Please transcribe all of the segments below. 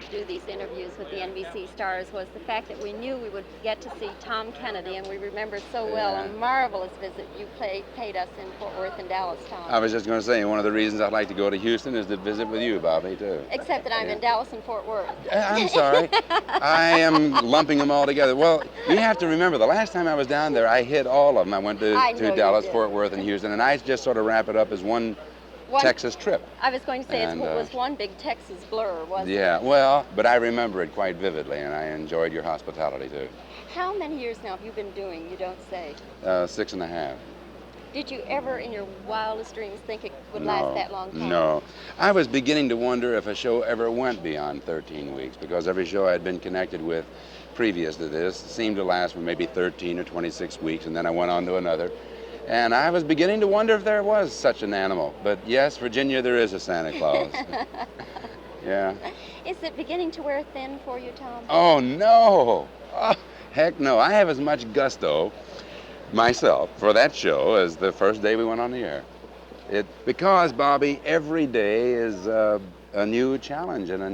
to do these interviews with the NBC stars was the fact that we knew we would get to see Tom Kennedy, and we remember so well Yeah. a marvelous visit you paid us in Fort Worth and Dallas, Tom. I was just going to say, one of the reasons I'd like to go to Houston is to visit with you, Bobbie, too. Except that I'm in Dallas and Fort Worth. I'm sorry. I am lumping them all together. Well, you have to remember, the last time I was down there, I hit all of them. I went to Dallas, Fort Worth, and Houston, and I just sort of wrap it up as one Texas trip. I was going to say And, it was one big Texas blur, wasn't it? Yeah, well, but I remember it quite vividly, and I enjoyed your hospitality, too. How many years now have you been doing You Don't Say? 6.5. Did you ever, in your wildest dreams, think it would last that long time? No. I was beginning to wonder if a show ever went beyond 13 weeks, because every show I'd been connected with previous to this seemed to last for maybe 13 or 26 weeks, and then I went on to another. And I was beginning to wonder if there was such an animal. But yes, Virginia, there is a Santa Claus. Yeah. Is it beginning to wear thin for you, Tom? Oh, no. Oh, heck no. I have as much gusto myself for that show as the first day we went on the air. Because, Bobbie, every day is a new challenge, and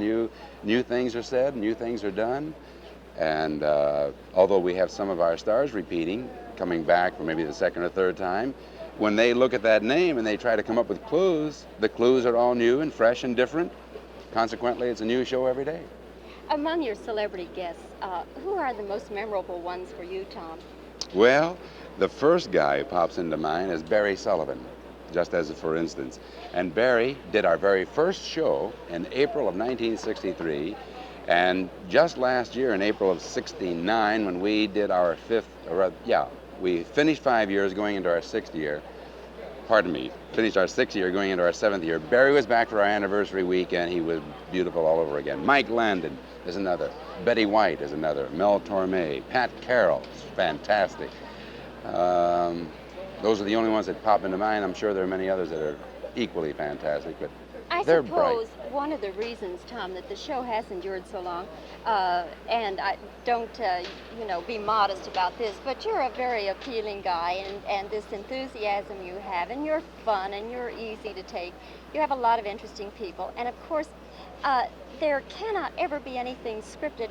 new things are said, new things are done. And although we have some of our stars repeating, coming back for maybe the second or third time, when they look at that name and they try to come up with clues, the clues are all new and fresh and different. Consequently, it's a new show every day. Among your celebrity guests, who are the most memorable ones for you, Tom? Well, the first guy who pops into mind is Barry Sullivan, just as a for instance. And Barry did our very first show in April of 1963, and just last year in April of 69, when we did our we finished 5 years going into our 6th year. Finished our 6th year going into our 7th year. Barry was back for our anniversary weekend. He was beautiful all over again. Mike Landon is another. Betty White is another. Mel Torme. Pat Carroll is fantastic. Those are the only ones that pop into mind. I'm sure there are many others that are equally fantastic, but they're suppose bright. one of the reasons, Tom, that the show has endured so long, and I don't, be modest about this, but you're a very appealing guy, and this enthusiasm you have, and you're fun, and you're easy to take. You have a lot of interesting people, and of course, there cannot ever be anything scripted.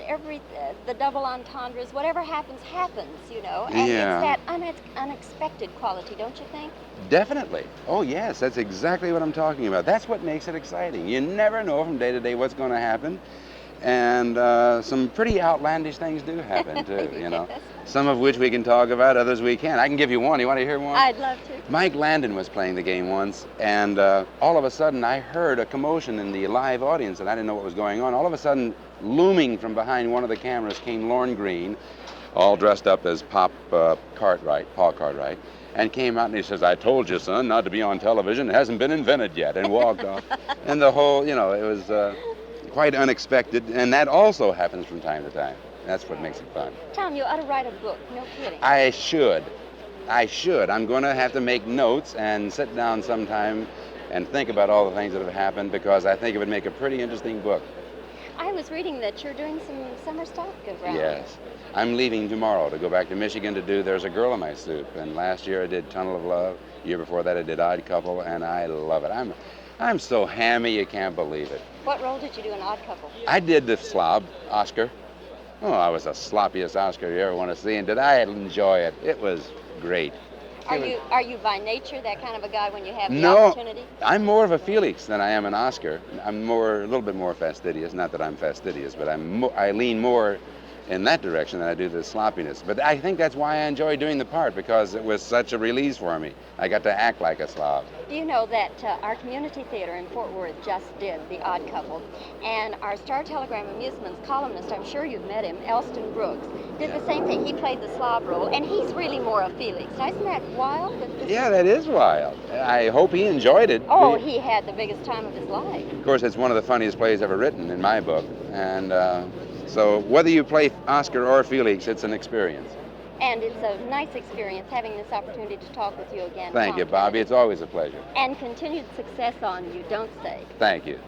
The double entendres, whatever happens, happens, and Yeah. it's that unexpected quality, don't you think? Definitely. Oh, yes, that's exactly what I'm talking about. That's what makes it exciting. You never know from day to day what's going to happen. And some pretty outlandish things do happen, too, Yes. Some of which we can talk about, others we can't. I can give you one. You want to hear one? I'd love to. Mike Landon was playing the game once, and all of a sudden I heard a commotion in the live audience, and I didn't know what was going on. All of a sudden, looming from behind one of the cameras came Lorne Greene, all dressed up as Paul Cartwright, and came out and he says, "I told you, son, not to be on television. It hasn't been invented yet," and walked off. And the whole, it was quite unexpected, and that also happens from time to time. That's what makes it fun. Tom, you ought to write a book. No kidding. I should. I'm going to have to make notes and sit down sometime and think about all the things that have happened, because I think it would make a pretty interesting book. I was reading that you're doing some summer stock around. Yes. I'm leaving tomorrow to go back to Michigan to do There's a Girl in My Soup. And last year I did Tunnel of Love. The year before that I did Odd Couple, and I love it. I'm so hammy you can't believe it. What role did you do in Odd Couple? I did the slob, Oscar. Oh, I was the sloppiest Oscar you ever want to see, and did I enjoy it. It was great. Are you by nature that kind of a guy when you have the No, opportunity? I'm more of a Felix than I am an Oscar. I'm a little bit more fastidious. Not that I'm fastidious, but I lean more in that direction than I do the sloppiness. But I think that's why I enjoy doing the part, because it was such a release for me. I got to act like a slob. Do you know that our community theater in Fort Worth just did The Odd Couple, and our Star Telegram Amusements columnist, I'm sure you've met him, Elston Brooks, did the same thing. He played the slob role, and he's really more a Felix. Now, isn't that wild? Yeah, that is wild. I hope he enjoyed it. Oh, he had the biggest time of his life. Of course, it's one of the funniest plays ever written in my book, and so whether you play Oscar or Felix, it's an experience. And it's a nice experience having this opportunity to talk with you again. Thank Tom you, Bobbie. Kennedy. It's always a pleasure. And continued success on You Don't Say. Thank you.